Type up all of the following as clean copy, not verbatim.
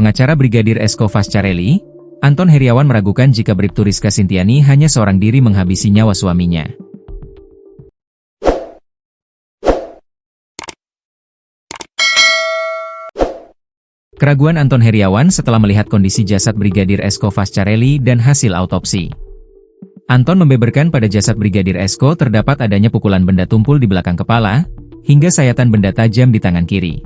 Pengacara Brigadir Esko Fascarelli, Anton Heriawan meragukan jika Bribtu Rizka Sintiani hanya seorang diri menghabisi nyawa suaminya. Keraguan Anton Heriawan setelah melihat kondisi jasad Brigadir Esko Fascarelli dan hasil autopsi. Anton membeberkan pada jasad Brigadir Esko terdapat adanya pukulan benda tumpul di belakang kepala, hingga sayatan benda tajam di tangan kiri.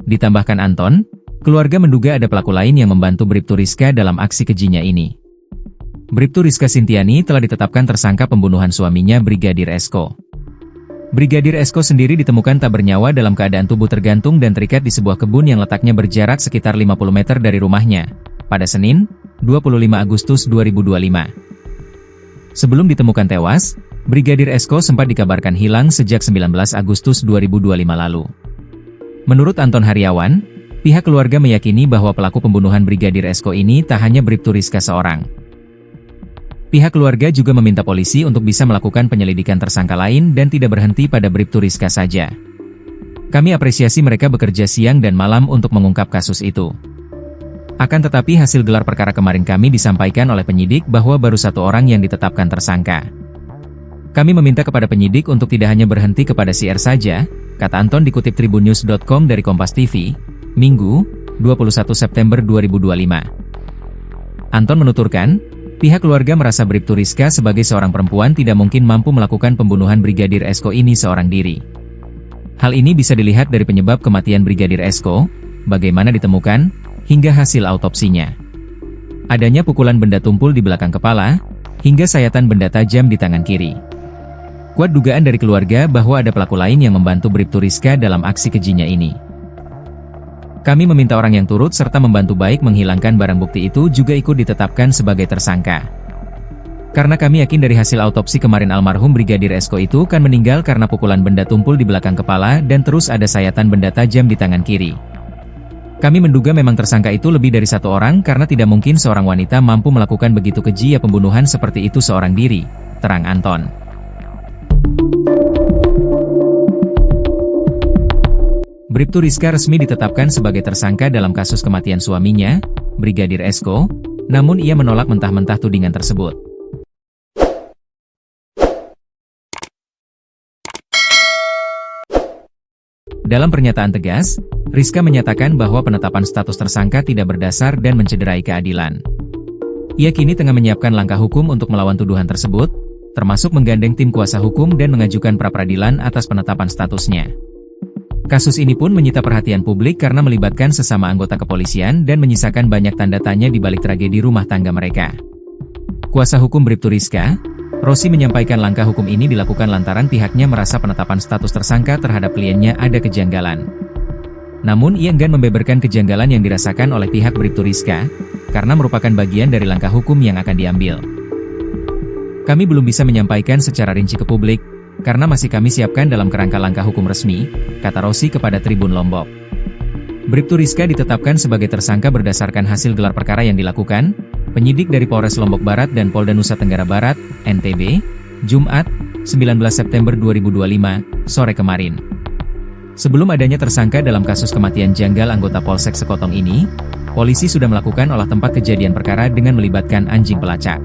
Ditambahkan Anton, keluarga menduga ada pelaku lain yang membantu Bribtu Rizka dalam aksi kejinya ini. Bribtu Rizka Sintiani telah ditetapkan tersangka pembunuhan suaminya Brigadir Esko. Brigadir Esko sendiri ditemukan tak bernyawa dalam keadaan tubuh tergantung dan terikat di sebuah kebun yang letaknya berjarak sekitar 50 meter dari rumahnya, pada Senin, 25 Agustus 2025. Sebelum ditemukan tewas, Brigadir Esko sempat dikabarkan hilang sejak 19 Agustus 2025 lalu. Menurut Anton Heriawan, pihak keluarga meyakini bahwa pelaku pembunuhan Brigadir Esko ini tak hanya Bribtu Rizka seorang. Pihak keluarga juga meminta polisi untuk bisa melakukan penyelidikan tersangka lain dan tidak berhenti pada Bribtu Rizka saja. Kami apresiasi mereka bekerja siang dan malam untuk mengungkap kasus itu. Akan tetapi hasil gelar perkara kemarin kami disampaikan oleh penyidik bahwa baru satu orang yang ditetapkan tersangka. Kami meminta kepada penyidik untuk tidak hanya berhenti kepada si R saja, kata Anton dikutip tribunnews.com dari Kompas TV, Minggu, 21 September 2025. Anton menuturkan, pihak keluarga merasa Bribtu Rizka sebagai seorang perempuan tidak mungkin mampu melakukan pembunuhan Brigadir Esko ini seorang diri. Hal ini bisa dilihat dari penyebab kematian Brigadir Esko, bagaimana ditemukan, hingga hasil autopsinya. Adanya pukulan benda tumpul di belakang kepala, hingga sayatan benda tajam di tangan kiri. Kuat dugaan dari keluarga bahwa ada pelaku lain yang membantu Bribtu Rizka dalam aksi kejinya ini. Kami meminta orang yang turut serta membantu baik menghilangkan barang bukti itu juga ikut ditetapkan sebagai tersangka. Karena kami yakin dari hasil autopsi kemarin almarhum Brigadir Esko itu kan meninggal karena pukulan benda tumpul di belakang kepala dan terus ada sayatan benda tajam di tangan kiri. Kami menduga memang tersangka itu lebih dari satu orang karena tidak mungkin seorang wanita mampu melakukan begitu keji pembunuhan seperti itu seorang diri, terang Anton. Bribtu Rizka resmi ditetapkan sebagai tersangka dalam kasus kematian suaminya, Brigadir Esko, namun ia menolak mentah-mentah tudingan tersebut. Dalam pernyataan tegas, Rizka menyatakan bahwa penetapan status tersangka tidak berdasar dan mencederai keadilan. Ia kini tengah menyiapkan langkah hukum untuk melawan tuduhan tersebut, termasuk menggandeng tim kuasa hukum dan mengajukan pra-peradilan atas penetapan statusnya. Kasus ini pun menyita perhatian publik karena melibatkan sesama anggota kepolisian dan menyisakan banyak tanda tanya di balik tragedi rumah tangga mereka. Kuasa hukum Bribtu Rizka, Rosi menyampaikan langkah hukum ini dilakukan lantaran pihaknya merasa penetapan status tersangka terhadap kliennya ada kejanggalan. Namun ia enggan membeberkan kejanggalan yang dirasakan oleh pihak Bribtu Rizka, karena merupakan bagian dari langkah hukum yang akan diambil. Kami belum bisa menyampaikan secara rinci ke publik, karena masih kami siapkan dalam kerangka langkah hukum resmi, kata Rosi kepada Tribun Lombok. Bribtu Rizka ditetapkan sebagai tersangka berdasarkan hasil gelar perkara yang dilakukan, penyidik dari Polres Lombok Barat dan Polda Nusa Tenggara Barat, NTB, Jumat, 19 September 2025, sore kemarin. Sebelum adanya tersangka dalam kasus kematian janggal anggota Polsek Sekotong ini, polisi sudah melakukan olah tempat kejadian perkara dengan melibatkan anjing pelacak.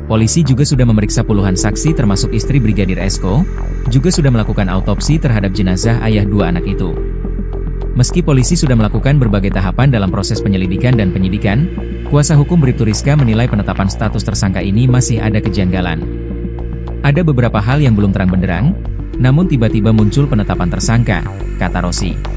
Polisi juga sudah memeriksa puluhan saksi termasuk istri Brigadir Esko, juga sudah melakukan autopsi terhadap jenazah ayah dua anak itu. Meski polisi sudah melakukan berbagai tahapan dalam proses penyelidikan dan penyidikan, kuasa hukum Bribtu Rizka menilai penetapan status tersangka ini masih ada kejanggalan. Ada beberapa hal yang belum terang benderang, namun tiba-tiba muncul penetapan tersangka, kata Rosi.